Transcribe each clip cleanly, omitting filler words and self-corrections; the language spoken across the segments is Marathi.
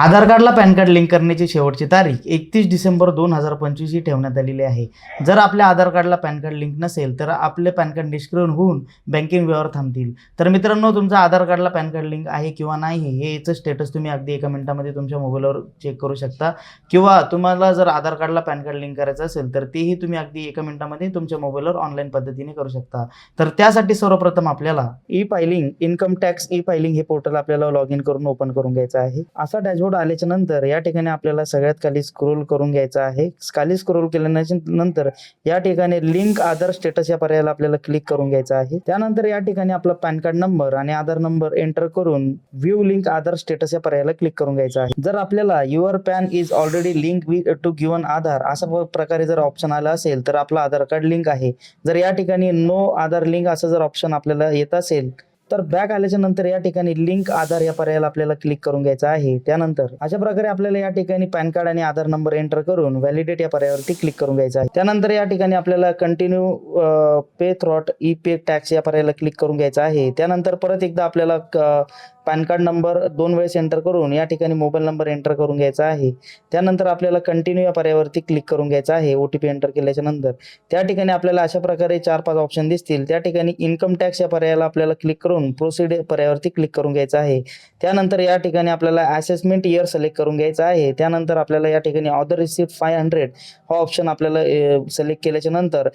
आधार कार्डला पॅन कार्ड लिंक करण्याची शेवटची तारीख 31 डिसेंबर 2025 ही ठेवण्यात आलेली आहे. जर आपल्या आधार कार्डला पॅन कार्ड लिंक नसेल तर आपले पॅन कार्ड निष्क्रिय होऊन बँकिंग व्यवहार थांबतील. तर मित्रांनो, तुमचा आधार कार्डला पॅन कार्ड लिंक आहे किंवा नाही हे याचं स्टेटस तुम्ही अगदी एका मिनिटामध्ये तुमच्या मोबाईलवर चेक करू शकता. किंवा तुम्हाला जर आधार कार्डला पॅन कार्ड लिंक करायचं असेल तर तेही तुम्ही अगदी एका मिनिटामध्ये तुमच्या मोबाईलवर ऑनलाईन पद्धतीने करू शकता. तर त्यासाठी सर्वप्रथम आपल्याला e filing, income tax e filing हे पोर्टल आपल्याला लॉग इन करून ओपन करून घ्यायचं आहे. असा डॅशबोर्ड आल्याच्या नंतर या ठिकाणी आपल्याला सगळ्यात खाली स्क्रोल करून घ्यायचं आहे. खाली स्क्रोल केल्याच्या नंतर या ठिकाणी लिंक आधार स्टेटस या पर्यायाला आपल्याला क्लिक करून घ्यायचं आहे. त्यानंतर या ठिकाणी आपला पॅन कार्ड नंबर आणि आधार नंबर एंटर करून व्ह्यू लिंक आधार स्टेटस या पर्यायाला क्लिक करून घ्यायचं आहे. जर आपल्याला your PAN is already link to given Aadhaar अशा प्रकारे जर ऑप्शन आला असेल तर आपला आधार कार्ड लिंक आहे. जर या ठिकाणी नो आधार लिंक असं जर ऑप्शन आपल्याला येत असेल तर बॅक आल्याच्या नंतर या ठिकाणी लिंक आधार या पर्यायाला आपल्याला क्लिक करून घ्यायचं आहे. त्यानंतर अशा प्रकारे आपल्याला या ठिकाणी पॅन कार्ड आणि आधार नंबर एंटर करून व्हॅलिडेट या पर्यायावरती क्लिक करून घ्यायचं आहे. त्यानंतर या ठिकाणी आपल्याला कंटिन्यू पे थ्रॉट ई पे टॅक्स या पर्यायाला क्लिक करून घ्यायचं आहे. त्यानंतर परत एकदा आपल्याला पॅन कार्ड नंबर 2 वेळेस एंटर करून या ठिकाणी मोबाईल नंबर एंटर करून घ्यायचा आहे. त्यानंतर आपल्याला कंटिन्यू या पर्यायावरती क्लिक करून घ्यायचं आहे. OTP एंटर केल्याच्या नंतर त्या ठिकाणी आपल्याला अशा प्रकारे 4-5 ऑप्शन दिसतील. त्या ठिकाणी इन्कम टॅक्स या पर्यायाला आपल्याला क्लिक करून प्रोसीड पर्यायावरती क्लिक करून घ्यायचं आहे. त्यानंतर या ठिकाणी आपल्याला असेसमेंट इयर सिलेक्ट करून घ्यायचं आहे. त्यानंतर आपल्याला या ठिकाणी ऑर्डर रिसिप्ट 500 हा ऑप्शन आपल्याला सिलेक्ट केल्याच्या नंतर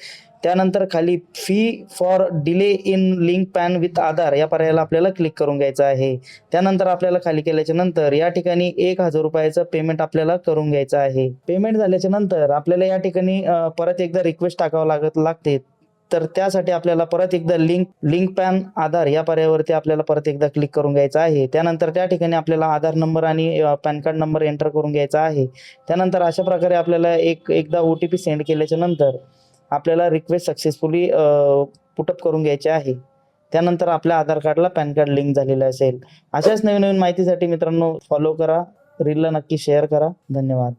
त्यानंतर खाली fee for delay in link PAN with Aadhaar या पर्यायाला आपल्याला क्लिक करून घ्यायचं आहे. त्यानंतर आपल्याला खाली केल्याच्या नंतर या ठिकाणी 1000 रुपयाचं पेमेंट आपल्याला करून घ्यायचं आहे. पेमेंट झाल्याच्या नंतर आपल्याला या ठिकाणी परत एकदा रिक्वेस्ट टाकावं लागते. तर त्यासाठी आपल्याला परत एकदा लिंक पॅन आधार या पर्यायावरती आपल्याला परत एकदा क्लिक करून घ्यायचं आहे. त्यानंतर त्या ठिकाणी आपल्याला आधार नंबर आणि पॅन कार्ड नंबर एंटर करून घ्यायचा आहे. त्यानंतर अशा प्रकारे आपल्याला एकदा OTP सेंड केल्याच्या नंतर आपल्याला रिक्वेस्ट सक्सेसफुली पुटअप करून घ्यायचे आहे. त्यानंतर आपल्या आधार कार्डला पॅन कार्ड लिंक झालेलं असेल. अशाच नवीन नवीन माहितीसाठी मित्रांनो फॉलो करा, रीलला नक्की शेअर करा. धन्यवाद.